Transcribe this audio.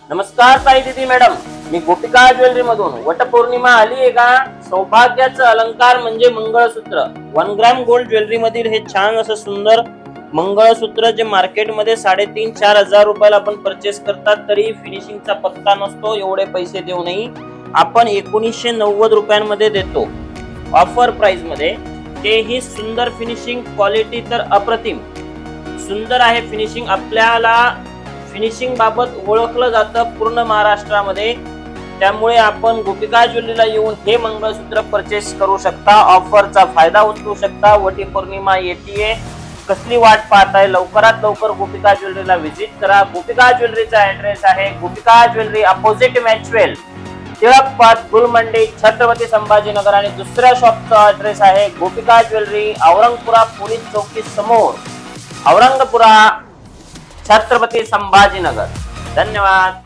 नमस्कार ताई दीदी मॅडम, मी गोपिका ज्वेलरी मधून. वटपौर्णिमा आली आहे का? सौभाग्याचा अलंकार म्हणजे मंगळसूत्र. 1 ग्रॅम गोल्ड ज्वेलरी मधील हे छान असं सुंदर मंगळसूत्र जे मार्केटमध्ये 3,500-4,000 हजार रुपयाला आपण परचेस करतात, तरी फिनिशिंगचा पत्ता नसतो. एवढे पैसे देऊनही आपण 1990 रुपयांमध्ये देतो ऑफर प्राइस मध्ये. तेही सुंदर फिनिशिंग, क्वालिटी तर अप्रतिम सुंदर आहे. फिनिशिंग आपल्याला फिनिशिंग बाबत ओळखलं जातं पूर्ण महाराष्ट्रामध्ये. त्यामुळे आपण गोपिका ज्वेलरीला येऊन हे मंगळसूत्र परचेस करू शकता, ऑफरचा फायदा उचलू शकता. वटपौर्णिमा येते, कसली वाट पाहताय? लवकरात लवकर गोपिका ज्वेलरीला व्हिजिट करा. गोपिका ज्वेलरीचा ऍड्रेस आहे Gopika jewellery opposite Matchwell, Tilak path, Gulmandi, Chhatrapati Sambhajinagar. आणि दुसऱ्या शॉपचा ऍड्रेस आहे गोपिका ज्वेलरी औरंगपुरा पोलीस चौकी समोर, औरंगपुरा, छत्रपती संभाजीनगर. धन्यवाद.